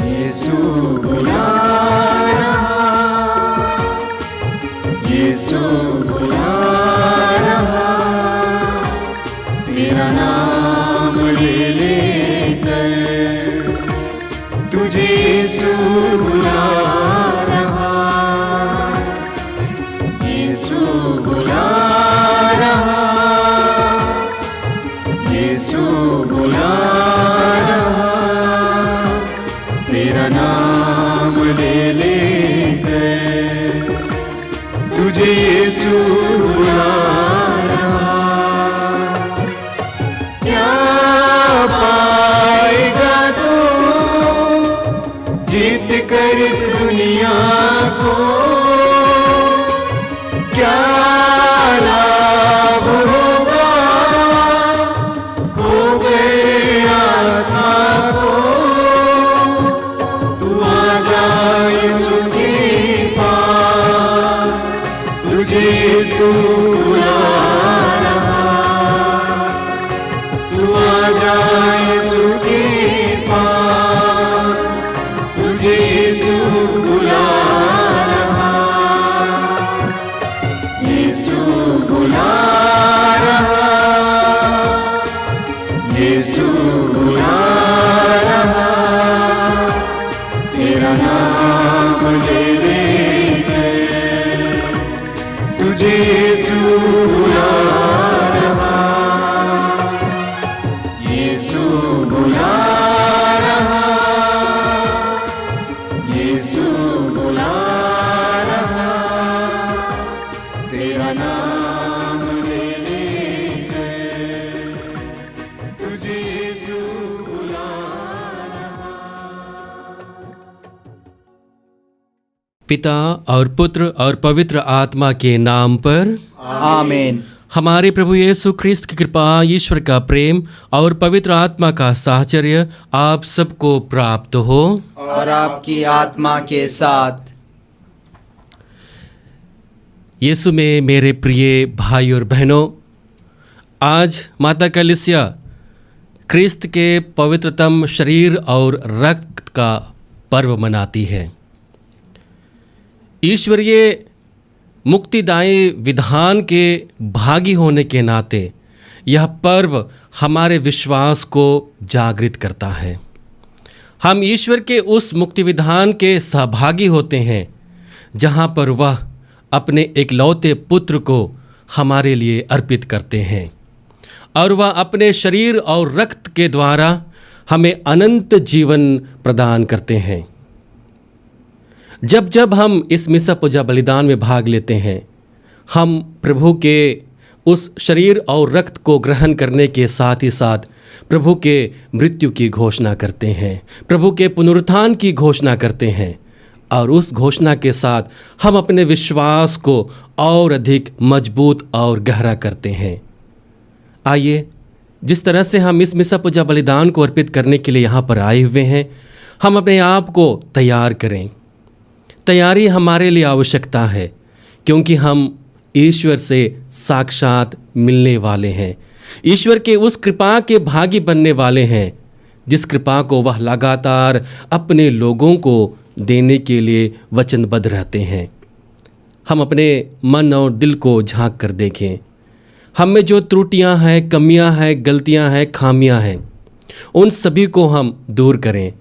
यीशु बुला रहा, यीशु बुला रहा, तेरा नाम ले लेकर तुझे यीशु बुला रहा, यीशु बुला रहा, यीशु बुला रहा, तेरा नाम ले लेकर तुझे यीशु बुला रहा। क्या पाएगा तू जीत कर इस दुनिया को, क्या लाभ होगा खो गए आत्मा को। तू आ जा यीशु के पास, तुझे यीशु बुला रहा। तू आ जा यीशु के पास, तुझे यीशु बुला रहा, यीशु बुला रहा, यीशु बुला रहा, तेरा नाम ले लेकर तुझे यीशु बुला रहा, यीशु बुला रहा, यीशु बुला रहा, तेरा नाम ले लेकर तुझे यीशु बुला रहा। पिता और पुत्र और पवित्र आत्मा के नाम पर आमीन। हमारे प्रभु यीशु ख्रिस्त की कृपा, ईश्वर का प्रेम और पवित्र आत्मा का साहचर्य आप सबको प्राप्त हो। और आपकी आत्मा के साथ। यीशु में मेरे प्रिय भाई और बहनों, आज माता कलीसिया ख्रिस्त के पवित्रतम शरीर और रक्त का पर्व मनाती है। ईश्वरीय मुक्तिदायी विधान के भागी होने के नाते यह पर्व हमारे विश्वास को जागृत करता है। हम ईश्वर के उस मुक्ति विधान के सहभागी होते हैं जहाँ पर वह अपने इकलौते पुत्र को हमारे लिए अर्पित करते हैं और वह अपने शरीर और रक्त के द्वारा हमें अनंत जीवन प्रदान करते हैं। जब जब हम इस मिसा पूजा बलिदान में भाग लेते हैं, हम प्रभु के उस शरीर और रक्त को ग्रहण करने के साथ ही साथ प्रभु के मृत्यु की घोषणा करते हैं, प्रभु के पुनरुत्थान की घोषणा करते हैं और उस घोषणा के साथ हम अपने विश्वास को और अधिक मजबूत और गहरा करते हैं। आइए, जिस तरह से हम इस मिसा पूजा बलिदान को अर्पित करने के लिए यहाँ पर आए हुए हैं, हम अपने आप को तैयार करें। तैयारी हमारे लिए आवश्यकता है क्योंकि हम ईश्वर से साक्षात मिलने वाले हैं, ईश्वर के उस कृपा के भागी बनने वाले हैं जिस कृपा को वह लगातार अपने लोगों को देने के लिए वचनबद्ध रहते हैं। हम अपने मन और दिल को झांक कर देखें, हम में जो त्रुटियां हैं, कमियां हैं, गलतियां हैं, खामियां हैं, उन सभी को हम दूर करें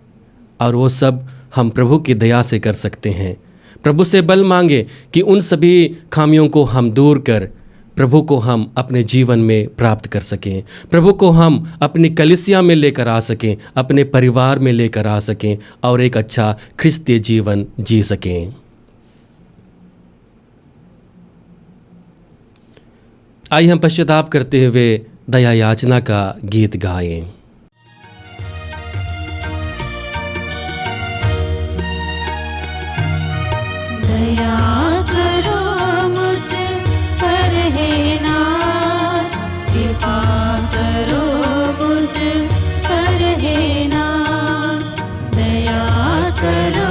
और वो सब हम प्रभु की दया से कर सकते हैं। प्रभु से बल मांगे कि उन सभी खामियों को हम दूर कर प्रभु को हम अपने जीवन में प्राप्त कर सकें, प्रभु को हम अपनी कलीसिया में लेकर आ सकें, अपने परिवार में लेकर आ सकें और एक अच्छा ख्रिस्तीय जीवन जी सकें। आइए हम पश्चाताप करते हुए दया याचना का गीत गाएं। दया करो मुझ पर हे नाथ, कृपा करो मुझ पर हे नाथ, दया करो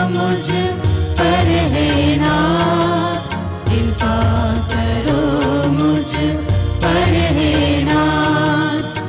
मुझ पर हे नाथ, कृपा करो मुझ पर हे नाथ,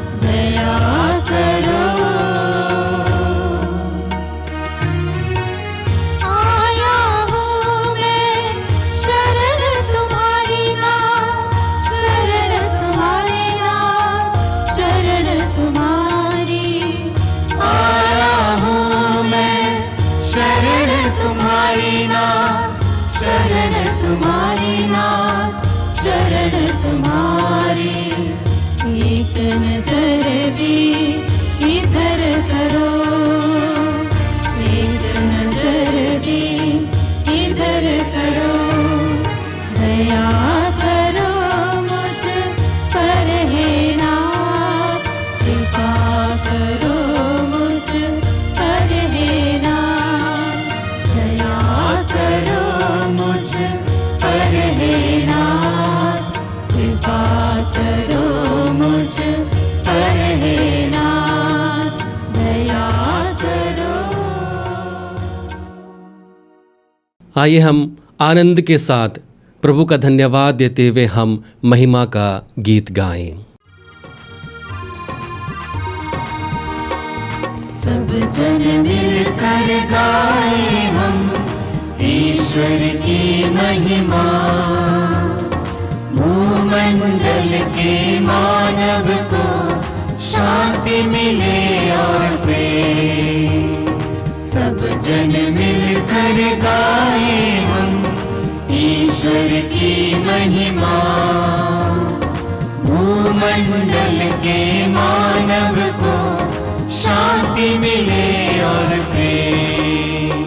नजर भी इधर करो, एक नजर भी इधर करो, दया करो मुझ पर हे नाथ, कृपा करो मुझ पर हे नाथ, दया करो मुझ पर हे नाथ, कृपा करो मुझ पर हे नाथ, दया करो। आइए हम आनंद के साथ प्रभु का धन्यवाद देते हुए हम महिमा का गीत गाएं। सब जन मिलकर गाए हम ईश्वर की महिमा, भूमंडल के मानव को शांति मिले और प्रेम। सब जन मिलकर गाए हम ईश्वर की महिमा, भूमंडल के मानव को शांति मिले और प्रेम।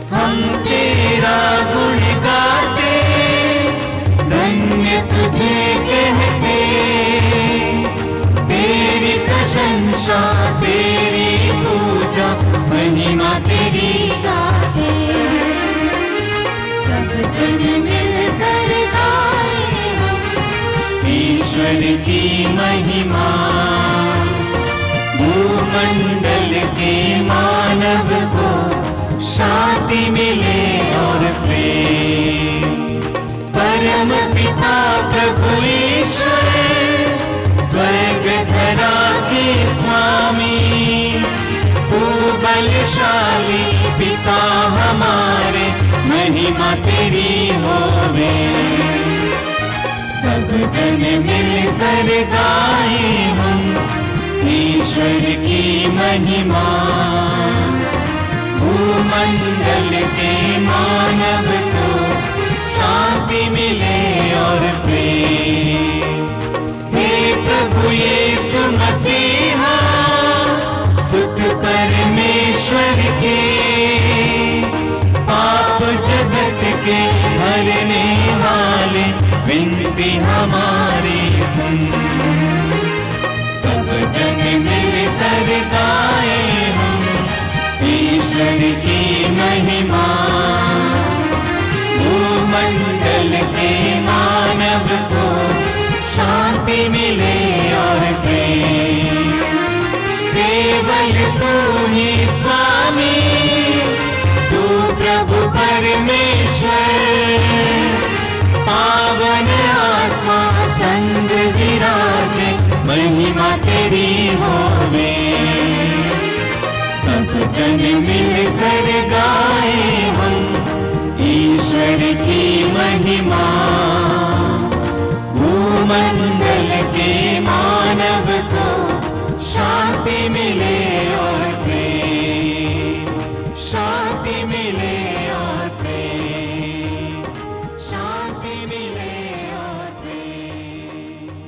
हम तेरा गुण गाते, धन्य तुझे कहते, तेरी प्रशंसा तेरी पूजा महिमा तेरी गाते। सब जन मिलकर गाए हम ईश्वर की महिमा, भूमंडल के मानव को शांति मिले और प्रेम। परम पिता प्रभु ईश्वर, स्वर्ग धरा के स्वामी, तू बलशाली पिता हमारे, महिमा तेरी होवे। सब जन मिलकर गाए हम ईश्वर की महिमा, भूमंडल के मानव को शांति मिले और प्रेम। हे प्रभु यीशु मसीहा, सुत परमेश्वर के, पाप जगत के भरने वाले, विनती हमारी सुन। सब जन मिलकर गाए हम ईश्वर की महिमा, भूमंडल के मानव को शांति मिले और प्रेम। केवल तू ही स्वामी, तू प्रभु परमेश्वर, पावन आत्मा संग विराजे, महिमा तेरी होवे। सब जन मिलकर गाए हम ईश्वर की महिमा, भूमंडल के मानव को शांति मिले और प्रेम, शांति मिले और प्रेम, शांति मिले और प्रेम।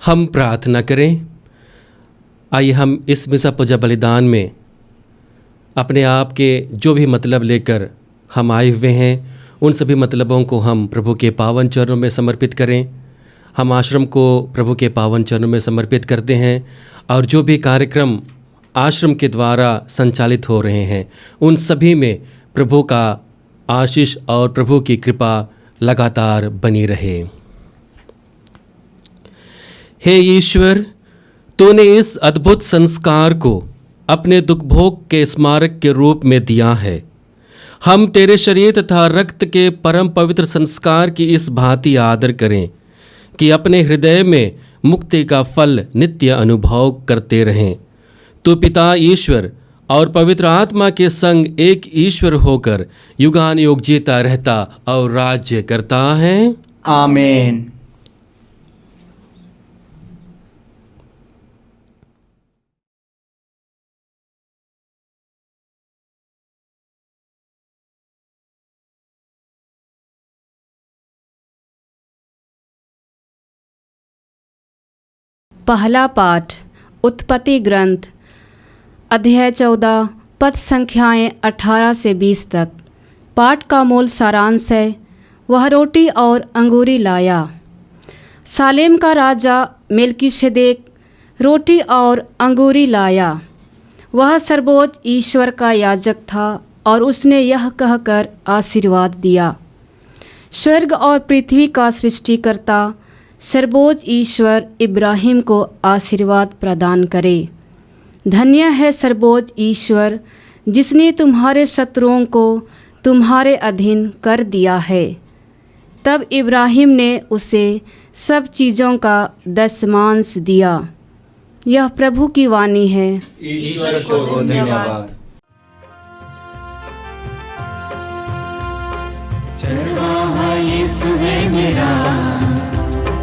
हम प्रार्थना करें। आइए हम इस मिसा पूजा बलिदान में अपने आप के जो भी मतलब लेकर हम आए हुए हैं, उन सभी मतलबों को हम प्रभु के पावन चरणों में समर्पित करें। हम आश्रम को प्रभु के पावन चरणों में समर्पित करते हैं और जो भी कार्यक्रम आश्रम के द्वारा संचालित हो रहे हैं, उन सभी में प्रभु का आशीष और प्रभु की कृपा लगातार बनी रहे। हे ईश्वर, तूने इस अद्भुत संस्कार को अपने दुख भोग के स्मारक के रूप में दिया है। हम तेरे शरीर तथा रक्त के परम पवित्र संस्कार की इस भांति आदर करें कि अपने हृदय में मुक्ति का फल नित्य अनुभव करते रहें। तू पिता ईश्वर और पवित्र आत्मा के संग एक ईश्वर होकर युगानुयुग जीता रहता और राज्य करता है। आमीन। पहला पाठ उत्पत्ति ग्रंथ अध्याय 14 पद संख्याएँ 18 से 20 तक। पाठ का मूल सारांश है, वह रोटी और अंगूरी लाया। सालेम का राजा मेल्कीशेदेक रोटी और अंगूरी लाया। वह सर्वोच्च ईश्वर का याजक था और उसने यह कहकर आशीर्वाद दिया, स्वर्ग और पृथ्वी का सृष्टिकर्ता सर्वोच्च ईश्वर इब्राहिम को आशीर्वाद प्रदान करे। धन्य है सर्वोच्च ईश्वर जिसने तुम्हारे शत्रुओं को तुम्हारे अधीन कर दिया है। तब इब्राहिम ने उसे सब चीज़ों का दशमांश दिया। यह प्रभु की वाणी है। ईश्वर को धन्यवाद। चरवाहा यीशु है मेरा,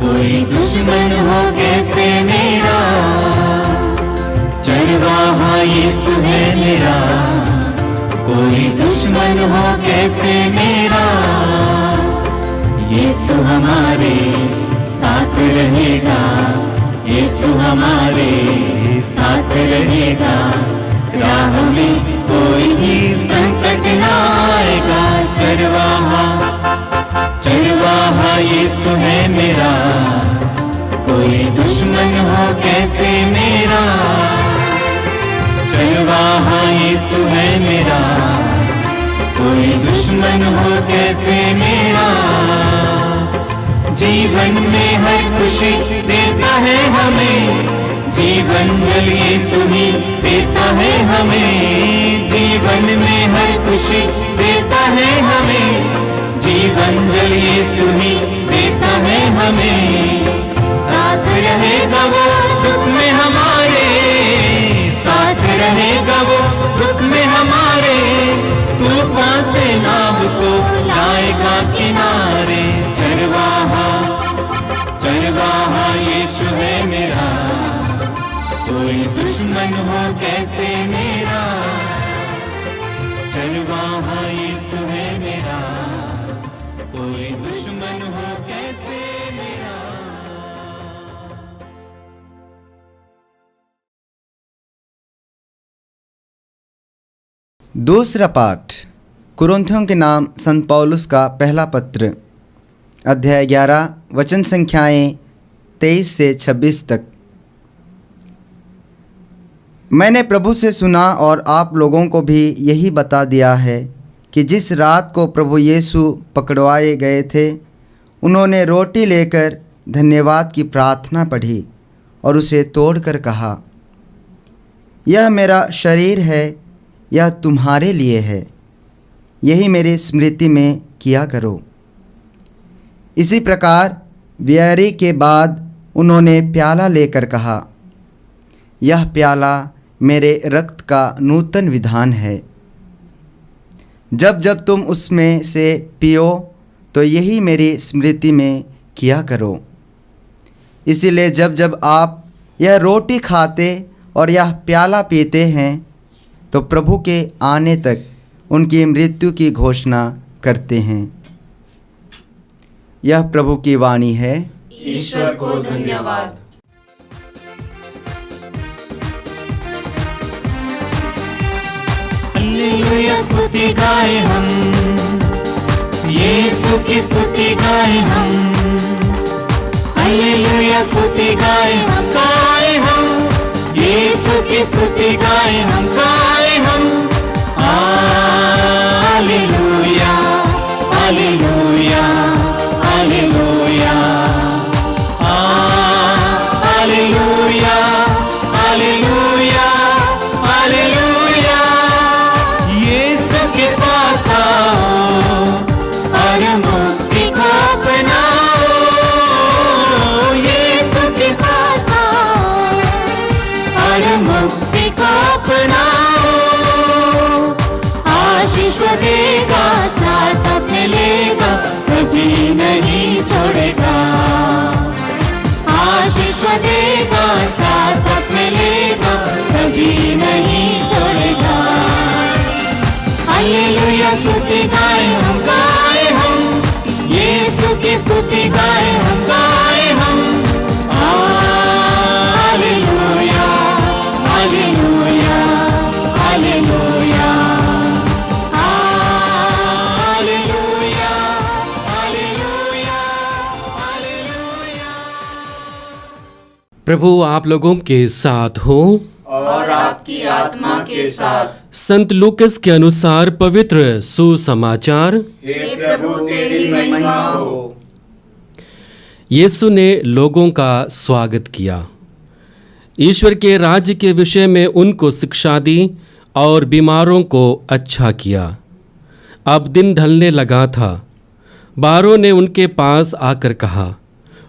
कोई दुश्मन हो कैसे मेरा। चरवाहा यीशु है मेरा, कोई दुश्मन हो कैसे मेरा। यीशु हमारे साथ रहेगा, यीशु हमारे साथ रहेगा। राह में कोई भी संकट ना आएगा। चरवाहा यीशु है मेरा, कोई दुश्मन हो कैसे मेरा। चरवाहा यीशु है मेरा, कोई दुश्मन हो कैसे मेरा। जीवन में हर खुशी देता है हमें, जीवन जल यीशु ही देता है हमें। जीवन में हर खुशी देता है हमें, जीवन जल यीशु ही देता है हमें। साथ रहेगा वो दुख में हमारे, साथ रहेगा वो दुख में हमारे। तूफान से नाव को लाएगा किनारे। चरवाहा यीशु है मेरा, कोई दुश्मन हो कैसे मेरा। चरवाहा यीशु है मेरा, कोई दुश्मन हो कैसे मेरा। दूसरा पाठ कुरिन्थियों के नाम संत पौलुस का पहला पत्र अध्याय 11 वचन संख्याएँ 23 से 26 तक। मैंने प्रभु से सुना और आप लोगों को भी यही बता दिया है कि जिस रात को प्रभु यीशु पकड़वाए गए थे, उन्होंने रोटी लेकर धन्यवाद की प्रार्थना पढ़ी और उसे तोड़कर कहा, यह मेरा शरीर है, यह तुम्हारे लिए है, यही मेरी स्मृति में किया करो। इसी प्रकार व्यारी के बाद उन्होंने प्याला लेकर कहा, यह प्याला मेरे रक्त का नूतन विधान है। जब जब तुम उसमें से पियो तो यही मेरी स्मृति में किया करो। इसीलिए जब जब आप यह रोटी खाते और यह प्याला पीते हैं तो प्रभु के आने तक उनकी मृत्यु की घोषणा करते हैं। यह प्रभु की वाणी है। ईश्वर को धन्यवाद। हालेलुया स्तुति गाए हम, यीशु की स्तुति गाए हम। हालेलुया स्तुति गाए हम, यीशु की स्तुति गाए हम। हालेलुया हालेलुया हालेलुया हालेलुया हालेलुया हालेलुया। यीशु के पास आओ और मुक्ति को अपनाओ। यीशु के पास आओ और मुक्ति को अपनाओ। आशीष देगा, साथ मिलेगा, कभी नहीं छोड़ेगा। आशीष देगा, साथ मिलेगा, कभी नहीं छोड़ेगा। हालेलुया स्तुति गाए हम, यीशु की स्तुति गाए हम। प्रभु आप लोगों के साथ हो। और आपकी आत्मा के साथ। संत लूकस के अनुसार पवित्र सुसमाचार। हे प्रभु तेरी महिमा हो। यीशु ने लोगों का स्वागत किया, ईश्वर के राज्य के विषय में उनको शिक्षा दी और बीमारों को अच्छा किया। अब दिन ढलने लगा था। 12 ने उनके पास आकर कहा,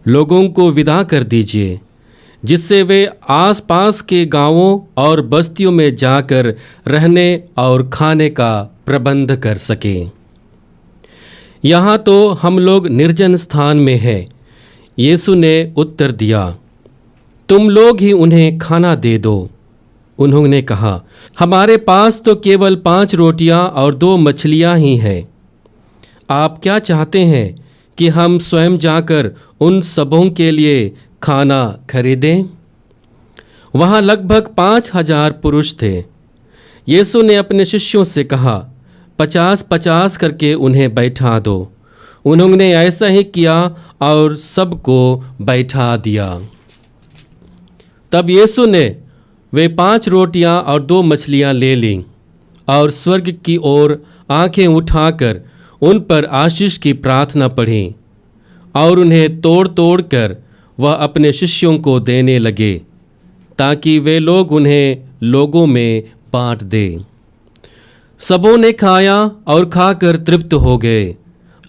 लोगों को विदा कर दीजिए, जिससे वे आसपास के गांवों और बस्तियों में जाकर रहने और खाने का प्रबंध कर सकें। यहाँ तो हम लोग निर्जन स्थान में हैं। यीशु ने उत्तर दिया, तुम लोग ही उन्हें खाना दे दो। उन्होंने कहा, हमारे पास तो केवल 5 रोटियां और 2 मछलियां ही हैं। आप क्या चाहते हैं कि हम स्वयं जाकर उन सबों के लिए खाना खरीदें? वहाँ लगभग 5,000 पुरुष थे। यीशु ने अपने शिष्यों से कहा, 50-50 करके उन्हें बैठा दो। उन्होंने ऐसा ही किया और सबको बैठा दिया। तब यीशु ने वे 5 रोटियां और 2 मछलियां ले लीं और स्वर्ग की ओर आंखें उठाकर उन पर आशीष की प्रार्थना पढ़ी और उन्हें तोड़ तोड़ कर वह अपने शिष्यों को देने लगे, ताकि वे लोग उन्हें लोगों में बांट दें। सबों ने खाया और खाकर तृप्त हो गए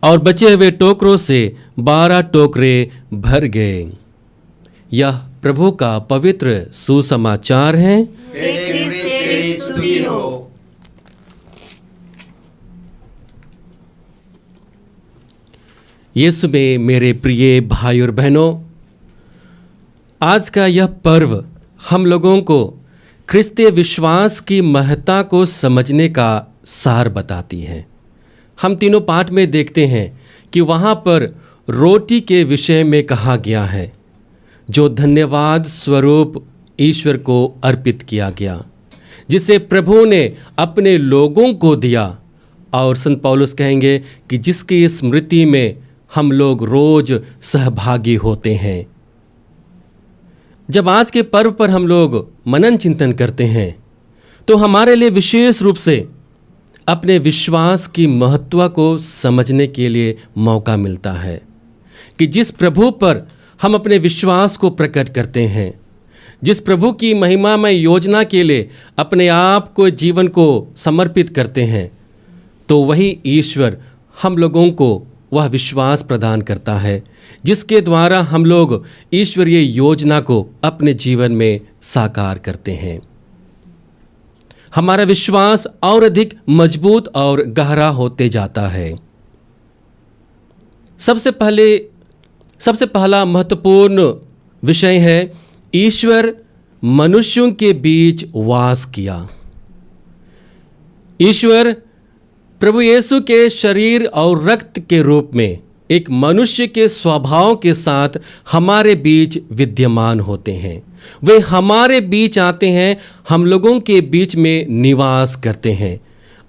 और बचे हुए टोकरों से 12 टोकरे भर गए। यह प्रभु का पवित्र सुसमाचार है। हे क्रिस्त तेरी स्तुति हो। यीशु में मेरे प्रिय भाई और बहनों, आज का यह पर्व हम लोगों को ख्रिस्तीय विश्वास की महत्ता को समझने का सार बताती है। हम तीनों पाठ में देखते हैं कि वहाँ पर रोटी के विषय में कहा गया है, जो धन्यवाद स्वरूप ईश्वर को अर्पित किया गया, जिसे प्रभु ने अपने लोगों को दिया। और संत पौलुस कहेंगे कि जिसकी स्मृति में हम लोग रोज सहभागी होते हैं। जब आज के पर्व पर हम लोग मनन चिंतन करते हैं तो हमारे लिए विशेष रूप से अपने विश्वास की महत्व को समझने के लिए मौका मिलता है कि जिस प्रभु पर हम अपने विश्वास को प्रकट करते हैं, जिस प्रभु की महिमामय योजना के लिए अपने आप को जीवन को समर्पित करते हैं, तो वही ईश्वर हम लोगों को वह विश्वास प्रदान करता है जिसके द्वारा हम लोग ईश्वरीय योजना को अपने जीवन में साकार करते हैं। हमारा विश्वास और अधिक मजबूत और गहरा होते जाता है। सबसे पहला महत्वपूर्ण विषय है, ईश्वर मनुष्यों के बीच वास किया। ईश्वर प्रभु यीशु के शरीर और रक्त के रूप में एक मनुष्य के स्वभाव के साथ हमारे बीच विद्यमान होते हैं। वे हमारे बीच आते हैं, हम लोगों के बीच में निवास करते हैं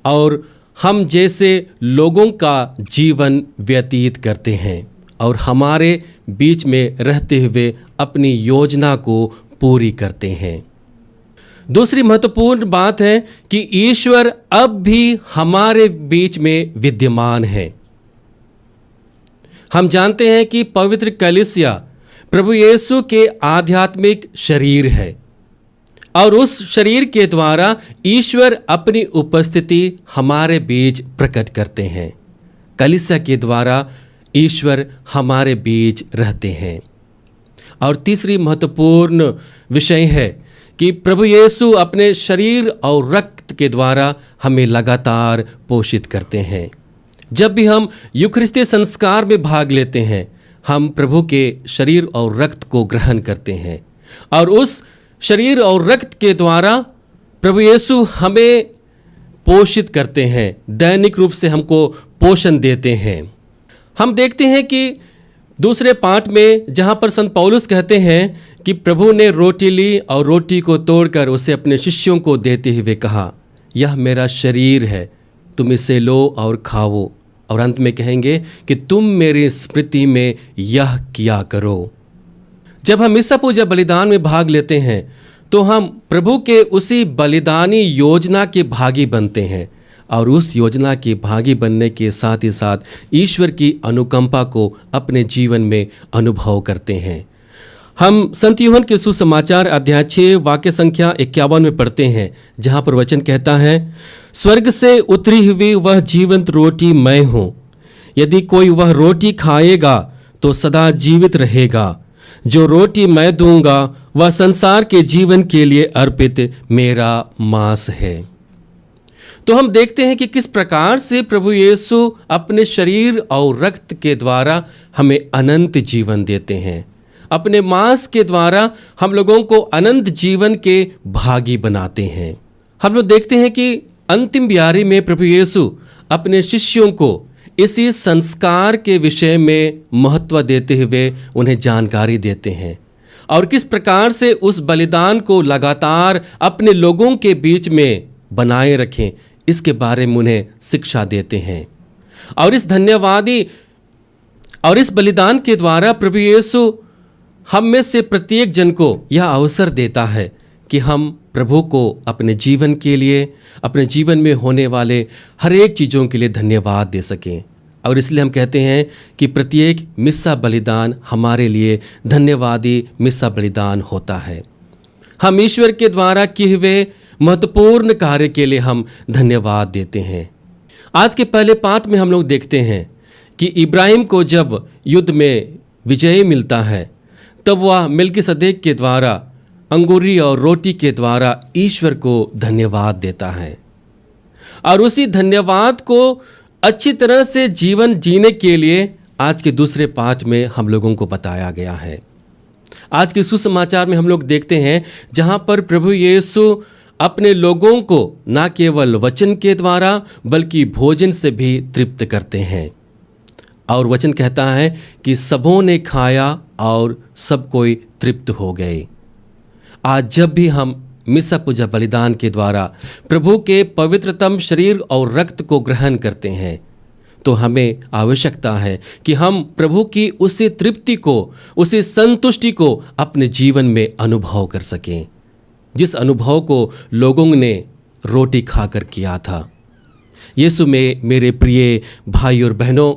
और हम जैसे लोगों का जीवन व्यतीत करते हैं और हमारे बीच में रहते हुए अपनी योजना को पूरी करते हैं। दूसरी महत्वपूर्ण बात है कि ईश्वर अब भी हमारे बीच में विद्यमान है। हम जानते हैं कि पवित्र कलीसिया प्रभु यीशु के आध्यात्मिक शरीर है और उस शरीर के द्वारा ईश्वर अपनी उपस्थिति हमारे बीच प्रकट करते हैं। कलीसिया के द्वारा ईश्वर हमारे बीच रहते हैं। और तीसरी महत्वपूर्ण विषय है कि प्रभु यीशु अपने शरीर और रक्त के द्वारा हमें लगातार पोषित करते हैं। जब भी हम यूखरिस्तीय संस्कार में भाग लेते हैं, हम प्रभु के शरीर और रक्त को ग्रहण करते हैं और उस शरीर और रक्त के द्वारा प्रभु यीशु हमें पोषित करते हैं, दैनिक रूप से हमको पोषण देते हैं। हम देखते हैं कि दूसरे पाठ में जहाँ पर संत पौलुस कहते हैं कि प्रभु ने रोटी ली और रोटी को तोड़कर उसे अपने शिष्यों को देते हुए कहा, यह मेरा शरीर है, तुम इसे लो और खाओ। और अंत में कहेंगे कि तुम मेरी स्मृति में यह किया करो। जब हम मिस्सा पूजा बलिदान में भाग लेते हैं तो हम प्रभु के उसी बलिदानी योजना के भागी बनते हैं और उस योजना के भागी बनने के साथ ही साथ ईश्वर की अनुकंपा को अपने जीवन में अनुभव करते हैं। हम संत यूहन्ना के सुसमाचार अध्याय 6 वाक्य संख्या 51 में पढ़ते हैं, जहाँ पर वचन कहता है, स्वर्ग से उतरी हुई वह जीवंत रोटी मैं हूँ। यदि कोई वह रोटी खाएगा तो सदा जीवित रहेगा। जो रोटी मैं दूंगा वह संसार के जीवन के लिए अर्पित मेरा मांस है। तो हम देखते हैं कि किस प्रकार से प्रभु यीशु अपने शरीर और रक्त के द्वारा हमें अनंत जीवन देते हैं। अपने मांस के द्वारा हम लोगों को अनंत जीवन के भागी बनाते हैं। हम लोग देखते हैं कि अंतिम बियारी में प्रभु यीशु अपने शिष्यों को इसी संस्कार के विषय में महत्व देते हुए उन्हें जानकारी देते हैं और किस प्रकार से उस बलिदान को लगातार अपने लोगों के बीच में बनाए रखें, इसके बारे में उन्हें शिक्षा देते हैं। और इस धन्यवादी और इस बलिदान के द्वारा प्रभु यीशु हम में से प्रत्येक जन को यह अवसर देता है कि हम प्रभु को अपने जीवन के लिए, अपने जीवन में होने वाले हर एक चीज़ों के लिए धन्यवाद दे सकें। और इसलिए हम कहते हैं कि प्रत्येक मिस्सा बलिदान हमारे लिए धन्यवादी मिस्सा बलिदान होता है। हम ईश्वर के द्वारा किए हुए महत्वपूर्ण कार्य के लिए हम धन्यवाद देते हैं। आज के पहले पाठ में हम लोग देखते हैं कि इब्राहिम को जब युद्ध में विजय मिलता है तब वह मिल्कीसदेक के द्वारा अंगूरी और रोटी के द्वारा ईश्वर को धन्यवाद देता है और उसी धन्यवाद को अच्छी तरह से जीवन जीने के लिए आज के दूसरे पाठ में हम लोगों को बताया गया है। आज के सुसमाचार में हम लोग देखते हैं जहां पर प्रभु यीशु अपने लोगों को न केवल वचन के द्वारा बल्कि भोजन से भी तृप्त करते हैं। और वचन कहता है कि सबों ने खाया और सब कोई तृप्त हो गए। आज जब भी हम मिस्सा पूजा बलिदान के द्वारा प्रभु के पवित्रतम शरीर और रक्त को ग्रहण करते हैं तो हमें आवश्यकता है कि हम प्रभु की उसी तृप्ति को, उसी संतुष्टि को अपने जीवन में अनुभव कर सकें, जिस अनुभव को लोगों ने रोटी खाकर किया था। यीशु में मेरे प्रिय भाई और बहनों,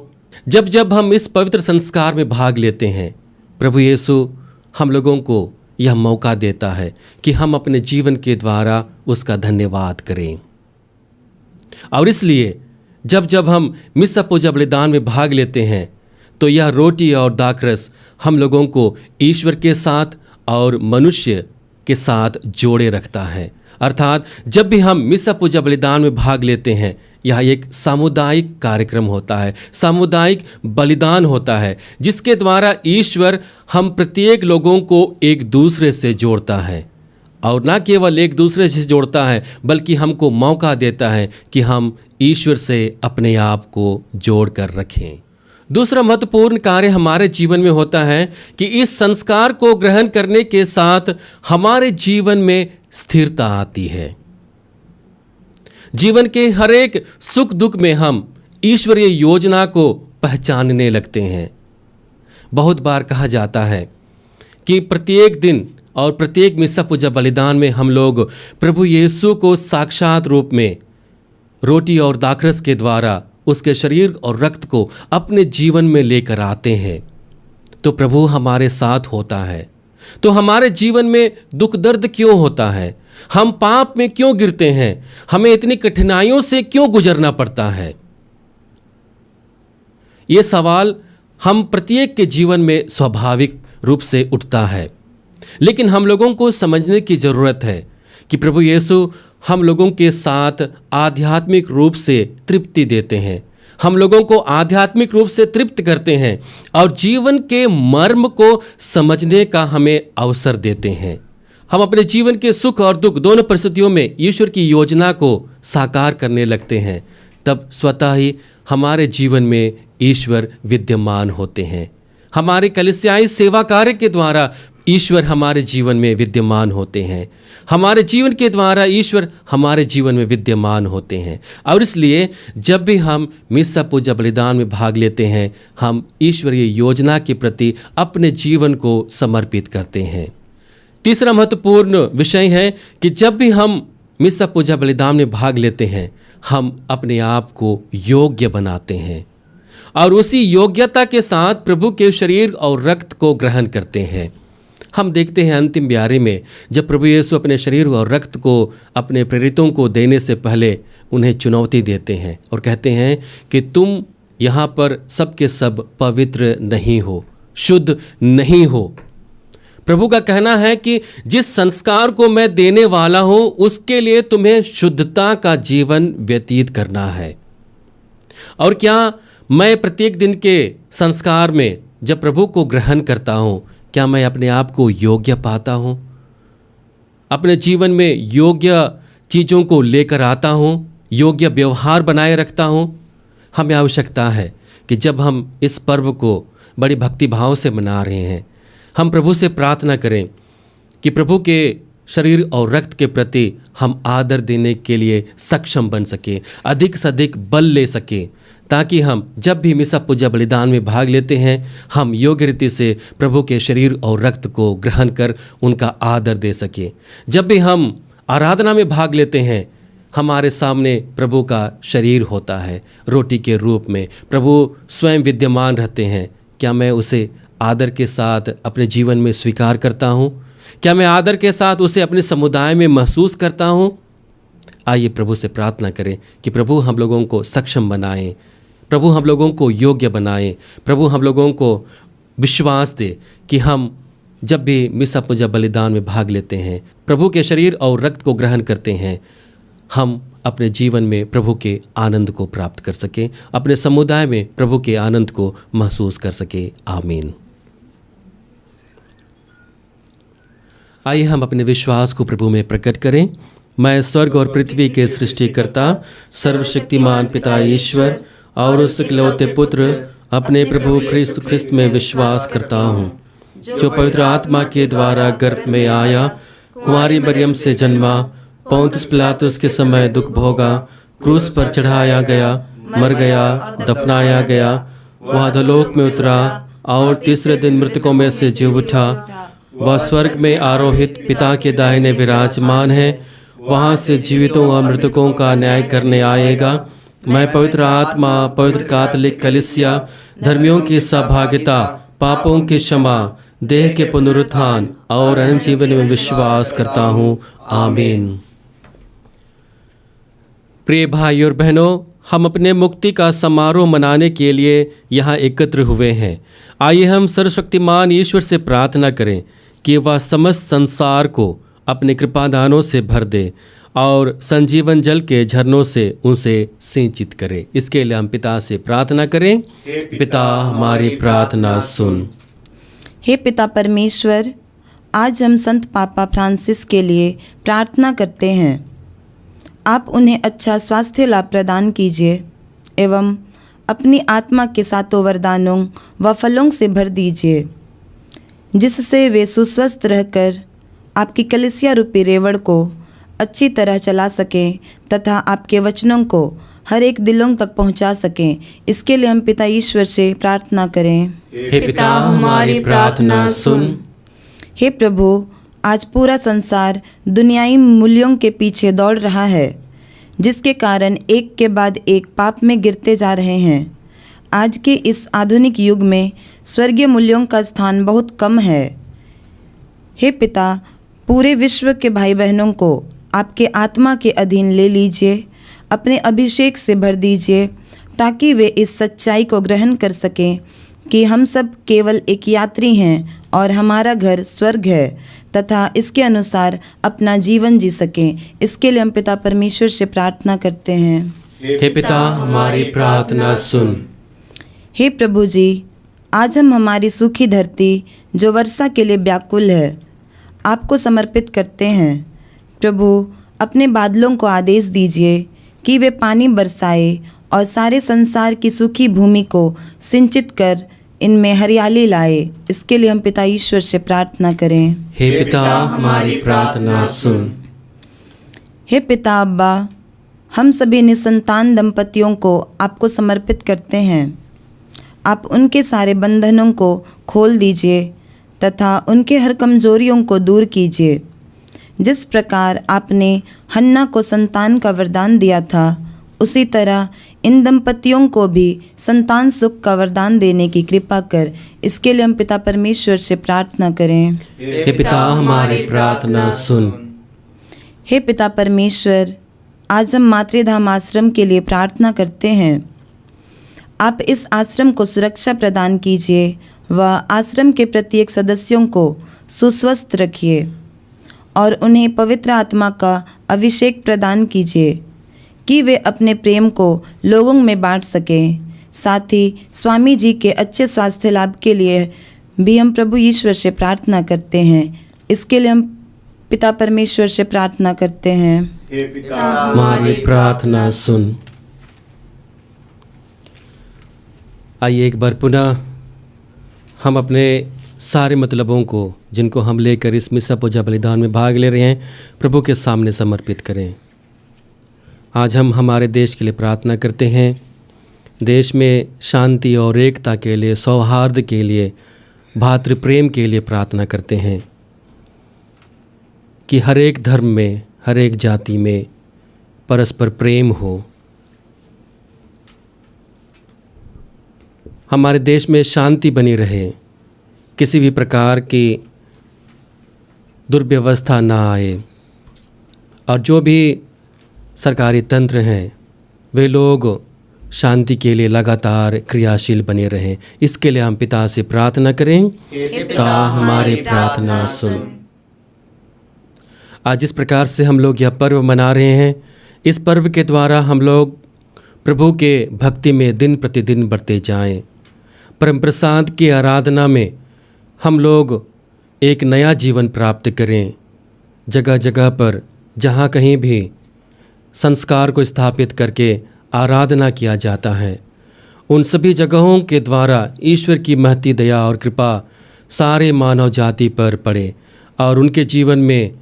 जब जब हम इस पवित्र संस्कार में भाग लेते हैं, प्रभु यीशु हम लोगों को यह मौका देता है कि हम अपने जीवन के द्वारा उसका धन्यवाद करें। और इसलिए जब जब हम मिस्सा पूजा बलिदान में भाग लेते हैं तो यह रोटी और दाखरस हम लोगों को ईश्वर के साथ और मनुष्य के साथ जोड़े रखता है। अर्थात जब भी हम मिस्सा पूजा बलिदान में भाग लेते हैं, यह एक सामुदायिक कार्यक्रम होता है, सामुदायिक बलिदान होता है, जिसके द्वारा ईश्वर हम प्रत्येक लोगों को एक दूसरे से जोड़ता है। और न केवल एक दूसरे से जोड़ता है बल्कि हमको मौका देता है कि हम ईश्वर से अपने आप को जोड़ कर रखें। दूसरा महत्वपूर्ण कार्य हमारे जीवन में होता है कि इस संस्कार को ग्रहण करने के साथ हमारे जीवन में स्थिरता आती है। जीवन के हर एक सुख दुख में हम ईश्वरीय योजना को पहचानने लगते हैं। बहुत बार कहा जाता है कि प्रत्येक दिन और प्रत्येक मिस्सा पूजा बलिदान में हम लोग प्रभु यीशु को साक्षात रूप में रोटी और दाखरस के द्वारा उसके शरीर और रक्त को अपने जीवन में लेकर आते हैं। तो प्रभु हमारे साथ होता है। तो हमारे जीवन में दुख दर्द क्यों होता है? हम पाप में क्यों गिरते हैं? हमें इतनी कठिनाइयों से क्यों गुजरना पड़ता है? ये सवाल हम प्रत्येक के जीवन में स्वाभाविक रूप से उठता है, लेकिन हम लोगों को समझने की जरूरत है कि प्रभु यीशु हम लोगों के साथ आध्यात्मिक रूप से तृप्ति देते हैं, हम लोगों को आध्यात्मिक रूप से तृप्त करते हैं और जीवन के मर्म को समझने का हमें अवसर देते हैं। हम अपने जीवन के सुख और दुख दोनों परिस्थितियों में ईश्वर की योजना को साकार करने लगते हैं, तब स्वतः ही हमारे जीवन में ईश्वर विद्यमान होते हैं। हमारे कलीसियाई सेवा कार्य के द्वारा ईश्वर हमारे जीवन में विद्यमान होते हैं। हमारे जीवन के द्वारा ईश्वर हमारे जीवन में विद्यमान होते हैं। और इसलिए जब भी हम मिस्सा पूजा बलिदान में भाग लेते हैं, हम ईश्वरीय योजना के प्रति अपने जीवन को समर्पित करते हैं। तीसरा महत्वपूर्ण विषय है कि जब भी हम मिस्सा पूजा बलिदान में भाग लेते हैं, हम अपने आप को योग्य बनाते हैं और उसी योग्यता के साथ प्रभु के शरीर और रक्त को ग्रहण करते हैं। हम देखते हैं अंतिम ब्यारे में जब प्रभु यीशु अपने शरीर और रक्त को अपने प्रेरितों को देने से पहले उन्हें चुनौती देते हैं और कहते हैं कि तुम यहाँ पर सब के सब पवित्र नहीं हो, शुद्ध नहीं हो। प्रभु का कहना है कि जिस संस्कार को मैं देने वाला हूँ उसके लिए तुम्हें शुद्धता का जीवन व्यतीत करना है। और क्या मैं प्रत्येक दिन के संस्कार में जब प्रभु को ग्रहण करता हूँ, क्या मैं अपने आप को योग्य पाता हूँ? अपने जीवन में योग्य चीज़ों को लेकर आता हूँ, योग्य व्यवहार बनाए रखता हूँ? हमें आवश्यकता है कि जब हम इस पर्व को बड़ी भक्तिभाव से मना रहे हैं, हम प्रभु से प्रार्थना करें कि प्रभु के शरीर और रक्त के प्रति हम आदर देने के लिए सक्षम बन सकें, अधिक से अधिक बल ले सकें, ताकि हम जब भी मिस्सा पूजा बलिदान में भाग लेते हैं, हम योग्य रीति से प्रभु के शरीर और रक्त को ग्रहण कर उनका आदर दे सकें। जब भी हम आराधना में भाग लेते हैं, हमारे सामने प्रभु का शरीर होता है, रोटी के रूप में प्रभु स्वयं विद्यमान रहते हैं। क्या मैं उसे आदर के साथ अपने जीवन में स्वीकार करता हूँ? क्या मैं आदर के साथ उसे अपने समुदाय में महसूस करता हूँ? आइए प्रभु से प्रार्थना करें कि प्रभु हम लोगों को सक्षम बनाएं, प्रभु हम लोगों को योग्य बनाएं, प्रभु हम लोगों को विश्वास दे कि हम जब भी मिस्सा पूजा बलिदान में भाग लेते हैं, प्रभु के शरीर और रक्त को ग्रहण करते हैं, हम अपने जीवन में प्रभु के आनंद को प्राप्त कर सकें, अपने समुदाय में प्रभु के आनंद को महसूस कर सकें। आमीन। आइए हम अपने विश्वास को प्रभु में प्रकट करें। मैं स्वर्ग और पृथ्वी के सृष्टिकर्ता सर्वशक्तिमान पिता ईश्वर और उस इकलौते पुत्र अपने प्रभु ख्रिस्त में विश्वास करता हूँ, जो पवित्र आत्मा के द्वारा गर्भ में आया, कुंवारी मरियम से जन्मा, पोंतियुस पिलातुस के समय दुख भोगा, क्रूस पर चढ़ाया गया, मर गया, दफनाया गया, वह अधोलोक में उतरा और तीसरे दिन मृतकों में से जी उठा। वह स्वर्ग में आरोहित पिता के दाहिने विराजमान है, वहाँ से जीवितों और मृतकों का न्याय करने आएगा। मैं पवित्र आत्मा, पवित्र कैथोलिक कलीसिया, धर्मियों की सहभागिता, पापों की क्षमा, देह के पुनरुत्थान और अनंत जीवन में विश्वास करता हूँ। आमीन। प्रिय भाई और बहनों, हम अपने मुक्ति का समारोह मनाने के लिए यहाँ एकत्र हुए हैं। आइए हम सर्वशक्तिमान ईश्वर से प्रार्थना करें कि वह समस्त संसार को अपने कृपादानों से भर दे और संजीवन जल के झरनों से उसे सिंचित करे। इसके लिए हम पिता से प्रार्थना करें। पिता, हमारी प्रार्थना सुन। हे पिता परमेश्वर, आज हम संत पापा फ्रांसिस के लिए प्रार्थना करते हैं। आप उन्हें अच्छा स्वास्थ्य लाभ प्रदान कीजिए एवं अपनी आत्मा के सातों वरदानों व फलों से भर दीजिए, जिससे वे सुस्वस्थ रहकर आपकी कलीसिया रूपी रेवड़ को अच्छी तरह चला सकें तथा आपके वचनों को हर एक दिलों तक पहुंचा सकें। इसके लिए हम पिता ईश्वर से प्रार्थना करें। हे पिता, हमारी प्रार्थना सुन। हे प्रभु, आज पूरा संसार दुनियाई मूल्यों के पीछे दौड़ रहा है, जिसके कारण एक के बाद एक पाप में गिरते जा रहे हैं। आज के इस आधुनिक युग में स्वर्गीय मूल्यों का स्थान बहुत कम है। हे पिता, पूरे विश्व के भाई बहनों को आपके आत्मा के अधीन ले लीजिए, अपने अभिषेक से भर दीजिए, ताकि वे इस सच्चाई को ग्रहण कर सकें कि हम सब केवल एक यात्री हैं और हमारा घर स्वर्ग है, तथा इसके अनुसार अपना जीवन जी सकें। इसके लिए हम पिता परमेश्वर से प्रार्थना करते हैं। हे पिता, हमारी प्रार्थना सुन। हे प्रभु जी, आज हम हमारी सूखी धरती जो वर्षा के लिए व्याकुल है, आपको समर्पित करते हैं। प्रभु, अपने बादलों को आदेश दीजिए कि वे पानी बरसाए और सारे संसार की सूखी भूमि को सिंचित कर इनमें हरियाली लाए। इसके लिए हम पिता ईश्वर से प्रार्थना करें। हे पिता, हमारी प्रार्थना सुन। हे पिता अब्बा, हम सभी निसंतान दंपतियों को आपको समर्पित करते हैं। आप उनके सारे बंधनों को खोल दीजिए तथा उनके हर कमजोरियों को दूर कीजिए। जिस प्रकार आपने हन्ना को संतान का वरदान दिया था, उसी तरह इन दंपतियों को भी संतान सुख का वरदान देने की कृपा कर। इसके लिए हम पिता परमेश्वर से प्रार्थना करें। हे पिता, हमारी प्रार्थना सुन। हे पिता परमेश्वर, आज हम मातृधाम आश्रम के लिए प्रार्थना करते हैं। आप इस आश्रम को सुरक्षा प्रदान कीजिए व आश्रम के प्रत्येक सदस्यों को सुस्वस्थ रखिए और उन्हें पवित्र आत्मा का अभिषेक प्रदान कीजिए कि वे अपने प्रेम को लोगों में बांट सकें। साथ ही स्वामी जी के अच्छे स्वास्थ्य लाभ के लिए भी हम प्रभु ईश्वर से प्रार्थना करते हैं। इसके लिए हम पिता परमेश्वर से प्रार्थना करते हैं। हे पिता, हमारी प्रार्थना सुन। आइए एक बार पुनः हम अपने सारे मतलबों को, जिनको हम लेकर इस मिसा पूजा बलिदान में भाग ले रहे हैं, प्रभु के सामने समर्पित करें। आज हम हमारे देश के लिए प्रार्थना करते हैं। देश में शांति और एकता के लिए, सौहार्द के लिए, भातृ प्रेम के लिए प्रार्थना करते हैं कि हर एक धर्म में, हर एक जाति में परस्पर प्रेम हो। हमारे देश में शांति बनी रहे, किसी भी प्रकार की दुर्व्यवस्था ना आए और जो भी सरकारी तंत्र हैं वे लोग शांति के लिए लगातार क्रियाशील बने रहें। इसके लिए हम पिता से प्रार्थना करें। पिता, हमारी प्रार्थना सुन। आज जिस प्रकार से हम लोग यह पर्व मना रहे हैं, इस पर्व के द्वारा हम लोग प्रभु के भक्ति में दिन प्रतिदिन बढ़ते जाएं। परम प्रसाद की आराधना में हम लोग एक नया जीवन प्राप्त करें। जगह जगह पर जहाँ कहीं भी संस्कार को स्थापित करके आराधना किया जाता है, उन सभी जगहों के द्वारा ईश्वर की महती दया और कृपा सारे मानव जाति पर पड़े और उनके जीवन में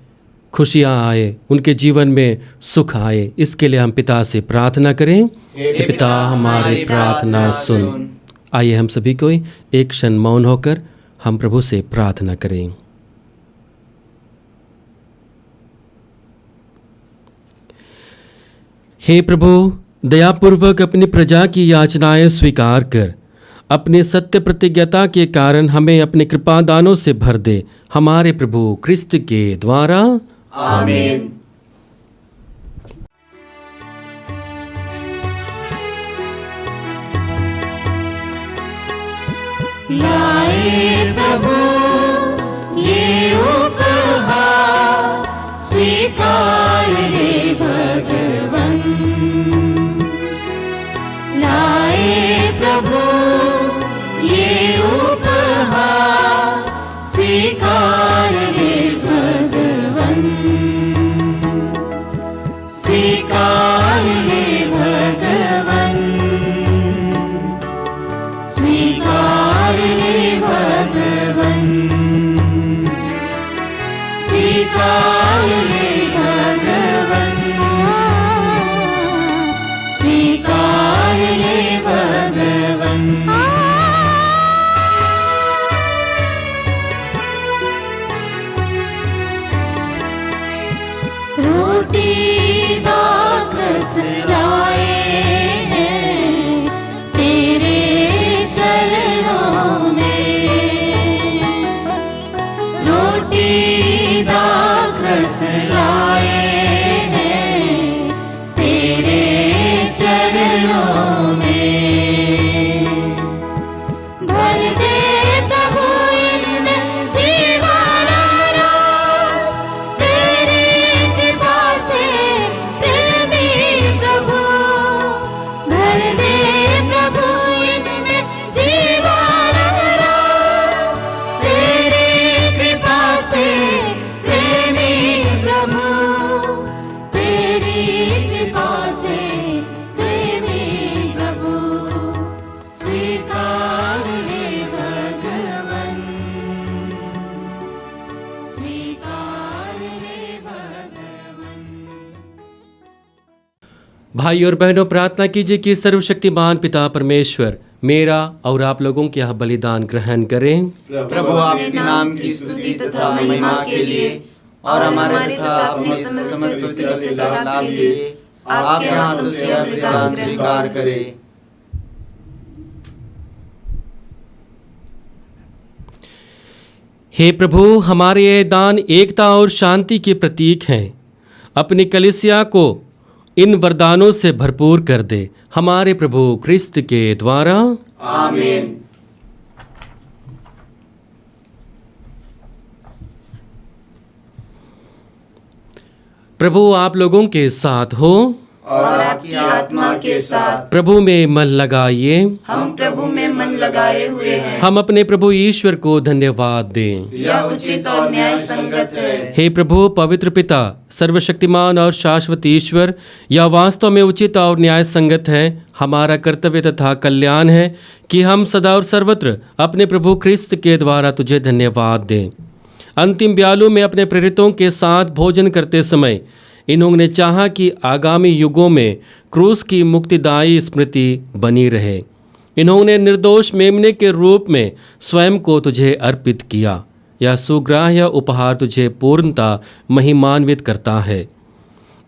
खुशियाँ आए, उनके जीवन में सुख आए। इसके लिए हम पिता से प्रार्थना करें। हे पिता, हमारी प्रार्थना सुन। आइए हम सभी कोई एक क्षण मौन होकर हम प्रभु से प्रार्थना करें। हे प्रभु, दयापूर्वक अपनी प्रजा की याचनाएं स्वीकार कर अपने सत्य प्रतिज्ञता के कारण हमें अपने कृपा दानों से भर दे। हमारे प्रभु क्रिस्त के द्वारा आमीन। लाए प्रभु ये उपहार, स्वीकार ले भगवन। लाए प्रभु ये उपहार, स्वीकार ले भगवन। स्वीकार ले भगवन, स्वीकार ले भगवन। स्वीकार ले भगवन, स्वीकार ले भगवन। रोटी दाखरस लाए हैं तेरे चरणों में। रोटी दाखरस लाए हैं तेरे चरणों में। भर दे प्रभु इनमें जीवाना रस, तेरी कृपा से प्रेमी प्रभु स्वीकार ले भगवन। भाई और बहनों, प्रार्थना कीजिए कि सर्वशक्तिमान पिता परमेश्वर मेरा और आप लोगों के यहाँ बलिदान ग्रहण करें। प्रभु आपके नाम की स्तुति तथा महिमा के लिए और हमारे तथा अपने समस्त पवित्र के लाभ के लिए आपके हाथों से यह बलिदान स्वीकार करें। हे प्रभु, हमारे ये दान एकता और शांति के प्रतीक हैं। अपनी कलीसिया को इन वरदानों से भरपूर कर दे, हमारे प्रभु क्रिस्त के द्वारा। आमीन। प्रभु आप लोगों के साथ हो और आपकी आत्मा के साथ। प्रभु में मन लगाइए। हम प्रभु में मन लगाए हुए हैं। हम अपने प्रभु ईश्वर को धन्यवाद दें। यह उचित और न्याय संगत है। हे प्रभु पवित्र पिता, सर्वशक्तिमान और शाश्वत ईश्वर, यह वास्तव में उचित और न्याय संगत है। हमारा कर्तव्य तथा कल्याण है कि हम सदा और सर्वत्र अपने प्रभु क्रिस्त के द्वारा तुझे धन्यवाद दें। अंतिम ब्यालू में अपने प्रेरितों के साथ भोजन करते समय इन्होंने चाहा कि आगामी युगों में क्रूस की मुक्तिदायी स्मृति बनी रहे। इन्होंने निर्दोष मेमने के रूप में स्वयं को तुझे अर्पित किया। यह सुग्राह्य उपहार तुझे पूर्णता महिमान्वित करता है।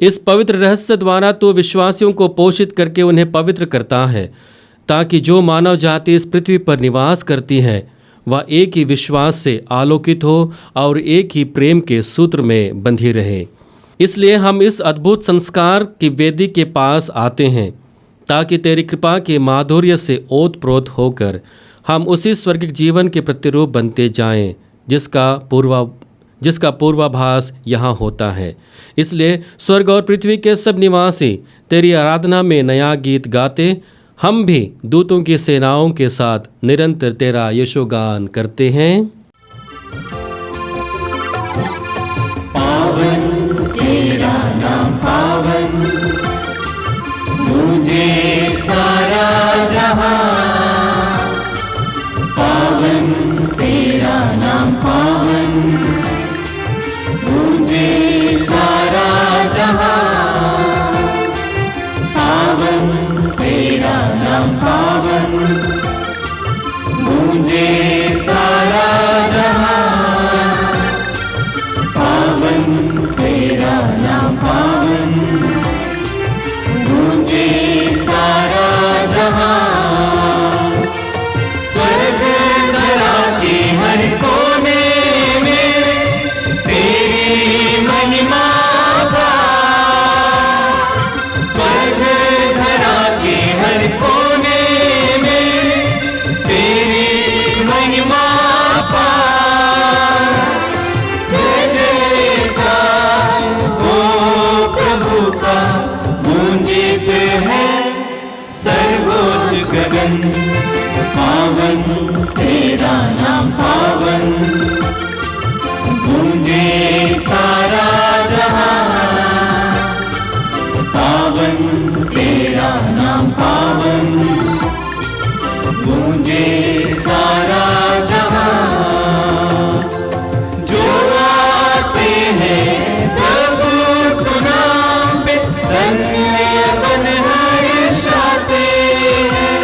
इस पवित्र रहस्य द्वारा तू विश्वासियों को पोषित करके उन्हें पवित्र करता है, ताकि जो मानव जाति इस पृथ्वी पर निवास करती है वह एक ही विश्वास से आलोकित हो और एक ही प्रेम के सूत्र में बंधी रहे। इसलिए हम इस अद्भुत संस्कार की वेदी के पास आते हैं, ताकि तेरी कृपा के माधुर्य से ओतप्रोत होकर हम उसी स्वर्गिक जीवन के प्रतिरूप बनते जाएं, जिसका पूर्वाभास यहाँ होता है। इसलिए स्वर्ग और पृथ्वी के सब निवासी तेरी आराधना में नया गीत गाते, हम भी दूतों की सेनाओं के साथ निरंतर तेरा यशोगान करते हैं। पावन तेरा नाम पावन, मुझे सारा जहां। पावन तेरा नाम पावन, मुझे सारा जहां। पावन तेरा नाम पावन, मुझे सारा जहां। पावन तेरा नाम पावन, मुझे सारा जहां। स्वर्ग धरा के हर कोने में तेरी महिमा का। स्वर्ग धरा के हर कोने में तेरी महिमा का। जय जयकार हो प्रभु का, गूंजित है सर्वोच्च गगन। पावन तेरा नाम पावन, गूंजे सारा जहां। पावन तेरा नाम पावन, गूंजे सारा जहां। जो आते हैं प्रभु सुनाम पे, धन्य बन हर्षाते हैं।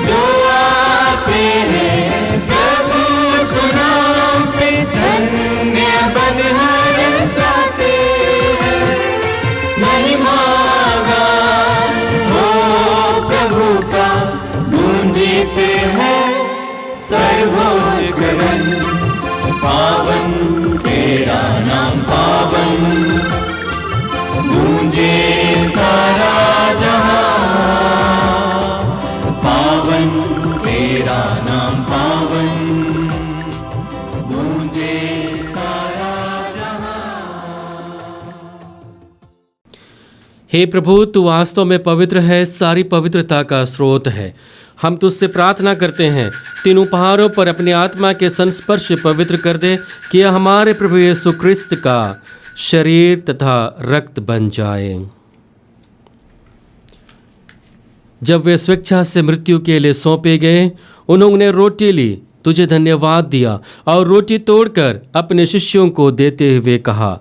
जो आते हैं प्रभु सुनाम पे, धन्य बन हर्षाते हैं। महिमा गान हो प्रभु का, गूंजित है सर्वोच्च गगन। पावन तेरा नाम पावन, गूंजे सारा जहां। पावन तेरा नाम पावन, गूंजे सारा जहां। हे प्रभु, तू वास्तव में पवित्र है, सारी पवित्रता का स्रोत है। हम तुझसे प्रार्थना करते हैं, तीन उपहारों पर अपनी आत्मा के संस्पर्श से पवित्र कर दे, कि यह हमारे प्रभु यीशु क्रिस्त का शरीर तथा रक्त बन जाए। जब वे स्वेच्छा से मृत्यु के लिए सौंपे गए, उन्होंने रोटी ली, तुझे धन्यवाद दिया और रोटी तोड़कर अपने शिष्यों को देते हुए कहा,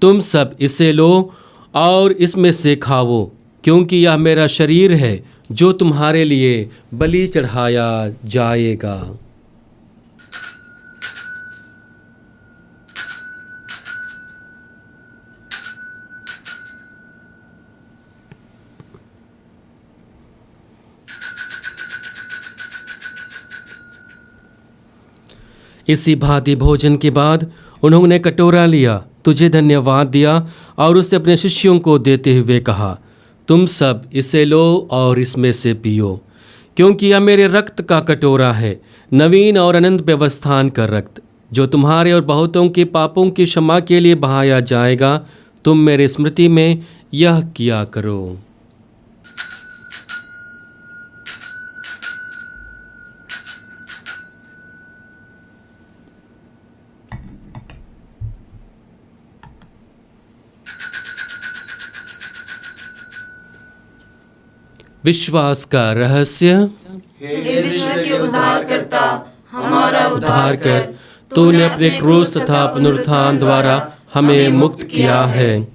तुम सब इसे लो और इसमें से खाओ, क्योंकि यह मेरा शरीर है जो तुम्हारे लिए बलि चढ़ाया जाएगा। इसी भांति भोजन के बाद उन्होंने कटोरा लिया, तुझे धन्यवाद दिया और उसे अपने शिष्यों को देते हुए कहा, तुम सब इसे लो और इसमें से पियो, क्योंकि यह मेरे रक्त का कटोरा है, नवीन और अनंत व्यवस्थान का रक्त, जो तुम्हारे और बहुतों के पापों की क्षमा के लिए बहाया जाएगा। तुम मेरे स्मृति में यह किया करो। विश्वास का रहस्य। विश्व के उद्धारकर्ता, हमारा उद्धार कर तूने अपने क्रूस तथा पुनरुत्थान द्वारा हमें मुक्त किया है।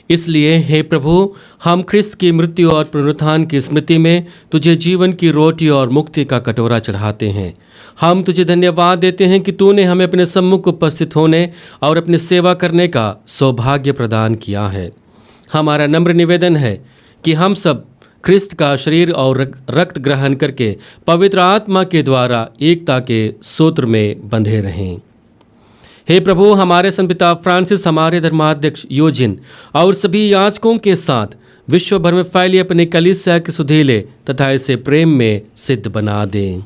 इसलिए हे प्रभु, हम ख्रिस्त की मृत्यु और पुनरुत्थान की स्मृति में तुझे जीवन की रोटी और मुक्ति का कटोरा चढ़ाते हैं। हम तुझे धन्यवाद देते हैं कि तूने हमें अपने सम्मुख उपस्थित होने और अपनी सेवा करने का सौभाग्य प्रदान किया है। हमारा नम्र निवेदन है कि हम सब ख्रिस्त का शरीर और रक्त ग्रहण करके पवित्र आत्मा के द्वारा एकता के सूत्र में बंधे रहें। हे प्रभु, हमारे संपिता फ्रांसिस, हमारे धर्माध्यक्ष यूजिन और सभी याजकों के साथ विश्व भर में फैली अपने कलीसिया के सुधीले तथा इसे प्रेम में सिद्ध बना दें।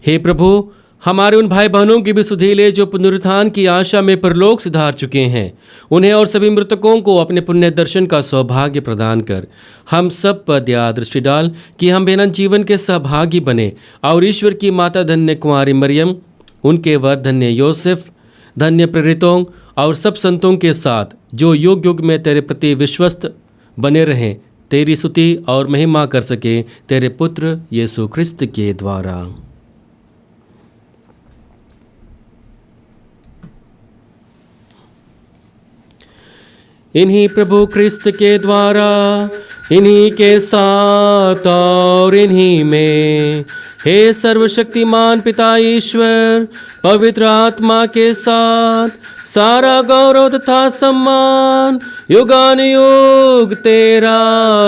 हे प्रभु, हमारे उन भाई बहनों की भी सुधीले जो पुनरुत्थान की आशा में परलोक सिधार चुके हैं, उन्हें और सभी मृतकों को अपने पुण्य दर्शन का सौभाग्य प्रदान कर हम सब पर दया दृष्टि डाल कि हम बेअनंत जीवन के सहभागी बने और ईश्वर की माता धन्य कुमारी मरियम, उनके वर धन्य योसेफ, धन्य प्रेरितों और सब संतों के साथ जो युग युग में तेरे प्रति विश्वस्त बने रहें, तेरी स्तुति और महिमा कर सके तेरे पुत्र यीशु ख्रिस्त के द्वारा। इन्हीं प्रभु ख्रिस्त के द्वारा, इन्हीं के साथ और इन्हीं में, हे सर्वशक्तिमान पिता ईश्वर, पवित्र आत्मा के साथ सारा गौरव तथा सम्मान युगानुयुग तेरा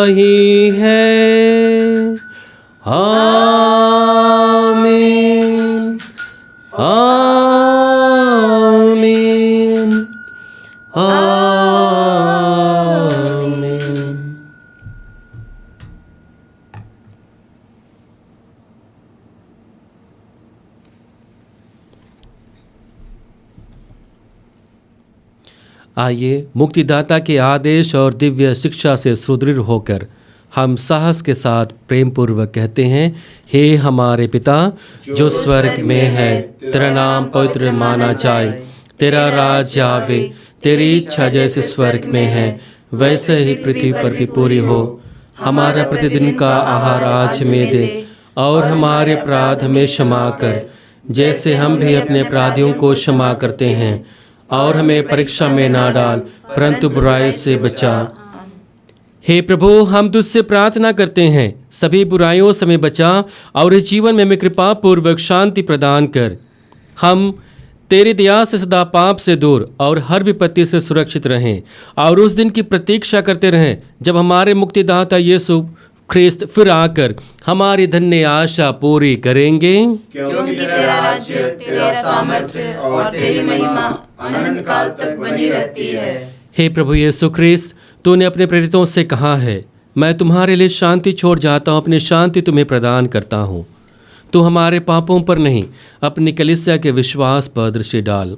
ही है। आमीन, आमीन, आमीन। आइए मुक्तिदाता के आदेश और दिव्य शिक्षा से सुदृढ़ होकर हम साहस के साथ प्रेम पूर्वक कहते हैं, हे हमारे पिता जो स्वर्ग में है, तेरा नाम पवित्र माना जाए, तेरा राज आवे, तेरी इच्छा जैसे स्वर्ग में है वैसे ही पृथ्वी पर भी पूरी हो। हमारा प्रतिदिन का आहार आज हमें दे और हमारे अपराध हमें क्षमा कर, जैसे हम भी अपने अपराधियों को क्षमा करते हैं, और हमें परीक्षा में ना डाल परंतु बुराई से बचा। हे प्रभु, हम तुझसे प्रार्थना करते हैं, सभी बुराइयों से हमें बचा और इस जीवन में हमें कृपा पूर्वक शांति प्रदान कर। हम तेरी दया से सदा पाप से दूर और हर विपत्ति से सुरक्षित रहें और उस दिन की प्रतीक्षा करते रहें जब हमारे मुक्तिदाता यीशु ख्रिस्त फिर आकर हमारी धन्य आशा पूरी करेंगे। क्योंकि तेरा राज्य, तेरा सामर्थ्य और तेरी महिमा अनंत काल तक बनी रहती है। हे प्रभु यीशु ख्रिस्त, तूने अपने प्रेरितों से कहा है, मैं तुम्हारे लिए शांति छोड़ जाता हूँ, अपनी शांति तुम्हें प्रदान करता हूँ। तू हमारे पापों पर नहीं, अपनी कलीसिया के विश्वास पर दृष्टि डाल।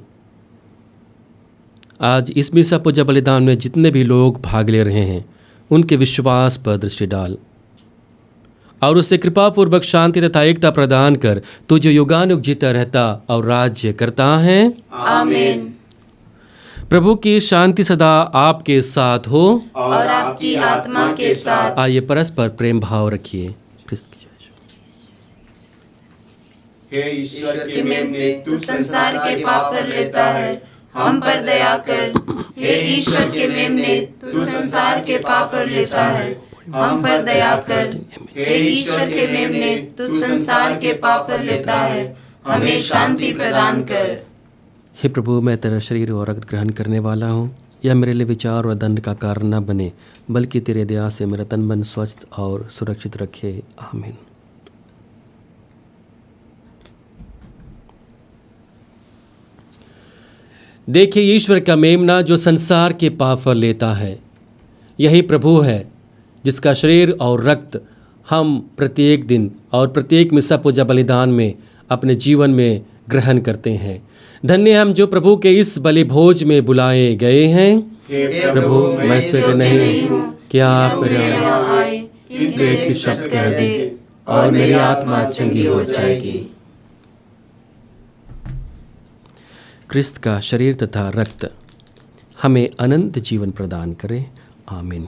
आज इस मिसा पूजा बलिदान में जितने भी लोग भाग ले रहे हैं, उनके विश्वास पर दृष्टि डाल और उसे कृपापूर्वक शांति तथा एकता प्रदान कर, तू जो युगानुयुग जीता रहता और राज्य करता है। आमीन। प्रभु की शांति सदा आपके साथ हो और आपकी आत्मा के साथ। आइए परस्पर प्रेम भाव रखिए। हे ईश्वर के मेमने, तू संसार के पाप हर लेता है, हम पर दया कर। हे ईश्वर के मेमने, तू संसार के पाप हर लेता है, हम पर दया कर। हे ईश्वर के मेमने, तू संसार के पाप हर लेता है, हमें शांति प्रदान कर। हे प्रभु, मैं तेरा शरीर और रक्त ग्रहण करने वाला हूँ। यह मेरे लिए विचार और दंड का कारण न बने, बल्कि तेरे दया से मेरा तन मन स्वस्थ और सुरक्षित रखे। आमीन। देखिए, ईश्वर का मेमना जो संसार के पाप पर लेता है, यही प्रभु है जिसका शरीर और रक्त हम प्रत्येक दिन और प्रत्येक मिसा पूजा बलिदान में अपने जीवन में ग्रहण करते हैं। धन्य हम जो प्रभु के इस बलि भोज में बुलाए गए हैं। प्रभु, मैं स्वीकार नहीं हूँ कि आप मेरे यहाँ आए, किंतु एक ही शब्द कह दे और मेरी आत्मा चंगी हो जाएगी। क्रिस्त का शरीर तथा रक्त हमें अनंत जीवन प्रदान करे। आमीन।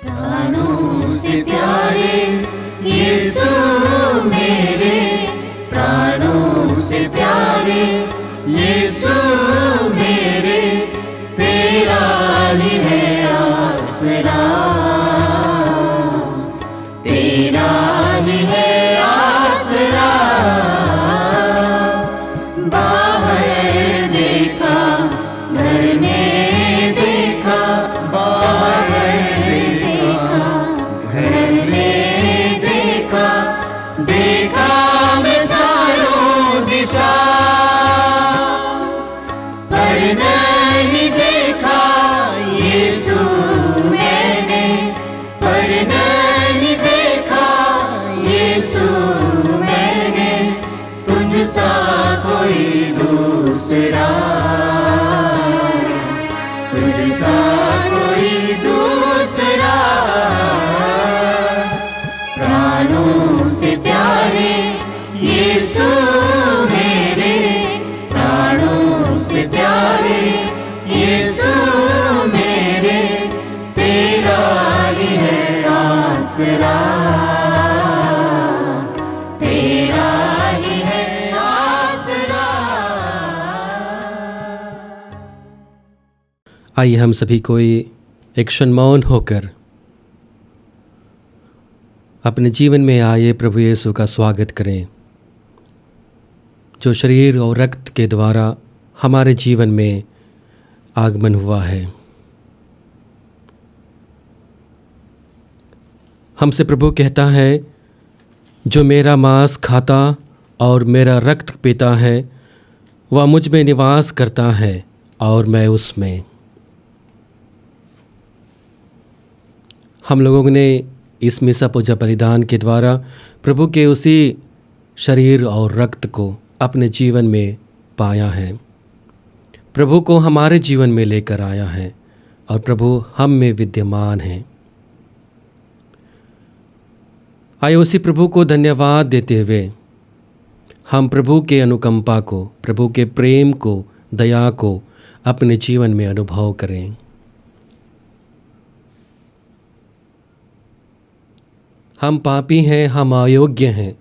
प्राणों से प्यारे यीशु मेरे, प्राणों से प्यारे यीशु मेरे, तेरा ही है आसरा, तेरा ही है आसरा। बाहर देखा, घर में देखा, बाहर देखा, घर में देखा, देखा मैं चारों दिशा, पर नहीं देखा यीशु मैंने, पर नहीं देखा यीशु मैंने, तुझसा कोई दूसरा, तुझसा कोई दूसरा। प्राणों से प्यारे यीशु मेरे, प्राणों से प्यारे यीशु मेरे, तेरा ही है आसरा, तेरा ही है आसरा। आइए हम सभी कोई एक क्षण मौन होकर अपने जीवन में आए प्रभु यीशु का स्वागत करें, जो शरीर और रक्त के द्वारा हमारे जीवन में आगमन हुआ है। हमसे प्रभु कहता है, जो मेरा मांस खाता और मेरा रक्त पीता है, वह मुझ में निवास करता है और मैं उसमें। हम लोगों ने इस मिसा पूजा बलिदान के द्वारा प्रभु के उसी शरीर और रक्त को अपने जीवन में पाया है। प्रभु को हमारे जीवन में लेकर आया है और प्रभु हम में विद्यमान है। आइए उसी प्रभु को धन्यवाद देते हुए हम प्रभु के अनुकंपा को, प्रभु के प्रेम को, दया को अपने जीवन में अनुभव करें। हम पापी हैं, हम अयोग्य हैं,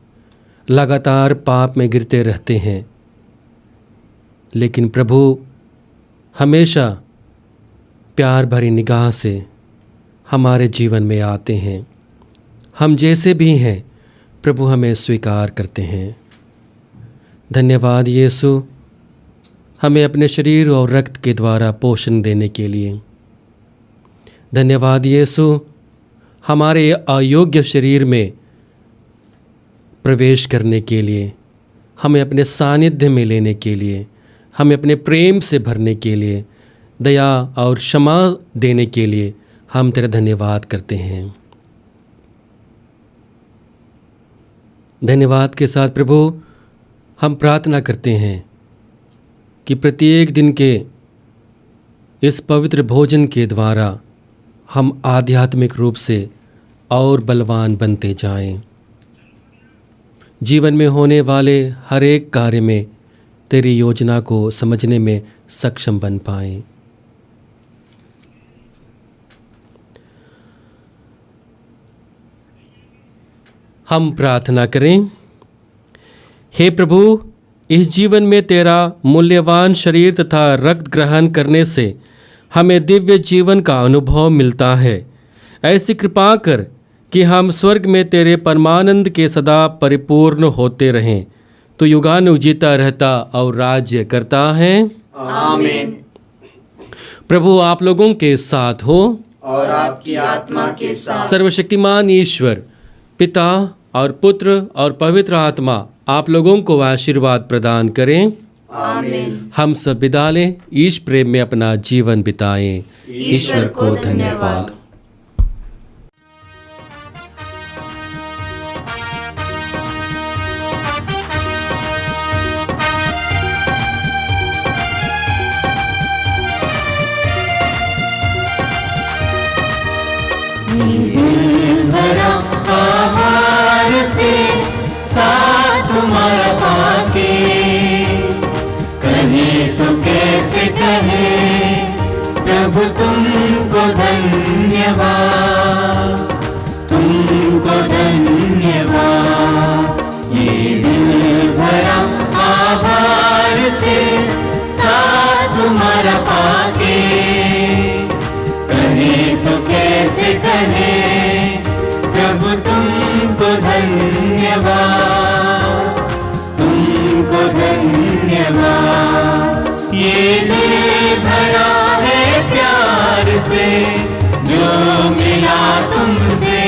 लगातार पाप में गिरते रहते हैं, लेकिन प्रभु हमेशा प्यार भरी निगाह से हमारे जीवन में आते हैं। हम जैसे भी हैं प्रभु हमें स्वीकार करते हैं। धन्यवाद यीशु, हमें अपने शरीर और रक्त के द्वारा पोषण देने के लिए। धन्यवाद यीशु, हमारे अयोग्य शरीर में प्रवेश करने के लिए, हमें अपने सानिध्य में लेने के लिए, हमें अपने प्रेम से भरने के लिए, दया और क्षमा देने के लिए हम तेरा धन्यवाद करते हैं। धन्यवाद के साथ प्रभु हम प्रार्थना करते हैं कि प्रत्येक दिन के इस पवित्र भोजन के द्वारा हम आध्यात्मिक रूप से और बलवान बनते जाएं। जीवन में होने वाले हर एक कार्य में तेरी योजना को समझने में सक्षम बन पाएं। हम प्रार्थना करें। हे प्रभु, इस जीवन में तेरा मूल्यवान शरीर तथा रक्त ग्रहण करने से हमें दिव्य जीवन का अनुभव मिलता है। ऐसी कृपा कर कि हम स्वर्ग में तेरे परमानंद के सदा परिपूर्ण होते रहें। तो युगानुयुग जीता रहता और राज्य करता है। आमीन। प्रभु आप लोगों के साथ हो और आपकी आत्मा के साथ। सर्वशक्तिमान ईश्वर पिता और पुत्र और पवित्र आत्मा आप लोगों को आशीर्वाद प्रदान करें। आमीन। हम सब विदा लें, ईश प्रेम में अपना जीवन बिताएं। ईश्वर को धन्यवाद। भरा आभार से साथ तुम्हारा पाके, कहे तो कैसे कहे प्रभु तुमको धन्यवाद, तुमको धन्यवाद। ये दिल भरा आभार से साथ तुम्हारा पाके, कहे तो कैसे कहे प्रभु तुमको धन्यवाद, तुमको धन्यवाद। ये दिल भरा है प्यार से जो मिला तुमसे,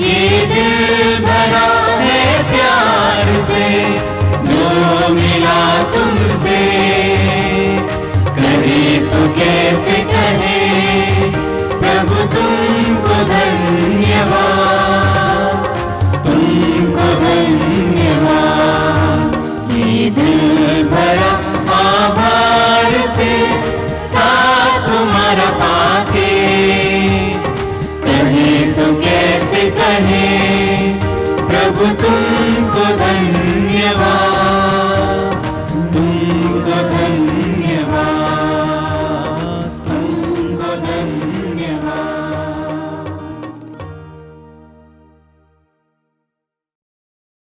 ये दिल भरा है प्यार से जो मिला तुमसे, कहे तो कैसे कहे प्रभु तुमको धन्यवाद, तुमको धन्यवाद। ये दिल भरा आभार से साथ तुम्हारा पाके, कहे तो कैसे कहे प्रभु तुमको धन्यवाद,